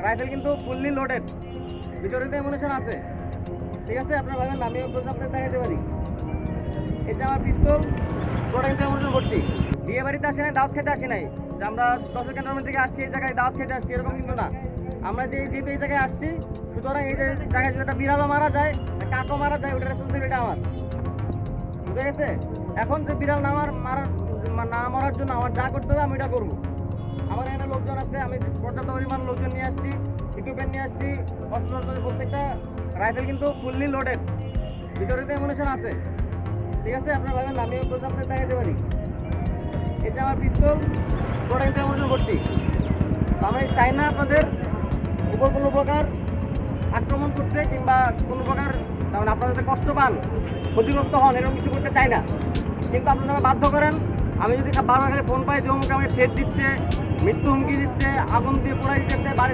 Rifle কিন্তু fully loaded, ভিতরে তো অ্যামুনিশন আছে। ঠিক আছে, আপনার ভাবেন আমি আপনাদের দেখাতে পারি। এটা আমার পিস্তল, ওটা কিন্তু অ্যামুনিশন ভর্তি। বিয়ে বাড়িতে আসি নাই, দাওয়াত খেতে আসি নাই যে আমরা 10 ক্যান্টনমেন্ট থেকে আসছি এই জায়গায় দাওয়াত খেতে আসছি, এরকম কিন্তু না। আমরা যেহেতু এই জায়গায় আসছি, সুতরাং এই যে জায়গায় যদি একটা বিড়ালও মারা যায়, কাকও মারা যায়, ওটার রেসপন্সিবিলিটি আমার। বুঝে গেছে? এখন যে বিড়াল না মরার জন্য আমার যা করতে হবে আমি এটা করবো। আমার এখানে লোকজন আছে, আমি পর্যাপ্ত পরিমাণ লোকজন নিয়ে আসছি, ইকুইপমেন্ট নিয়ে আসছি, অস্ত্র। প্রত্যেকটা রাইফেল কিন্তু ফুললি লোডেড, ভিতরে তো অ্যামুনিশন আছে। ঠিক আছে, আপনার ভাবেন আমি আপনাদের দেখাতে পারি। এটা আমার পিস্তল, ওটা কিন্তু অ্যামুনিশন ভর্তি। আমি চাই না আপনাদের উপর কোনো প্রকার আক্রমণ করতে কিংবা কোনো প্রকার মানে আপনারা যাতে কষ্ট পান, ক্ষতিগ্রস্ত হন, এরকম কিছু করতে চাই না। কিন্তু আপনারা বাধ্য করেন। আমি যদি বারবার ফোন পাই যে অমুক আমাকে থ্রেট দিচ্ছে, মৃত্যু হুমকি দিচ্ছে, আগুন দিয়ে পোড়াই দিচ্ছে, বাড়ি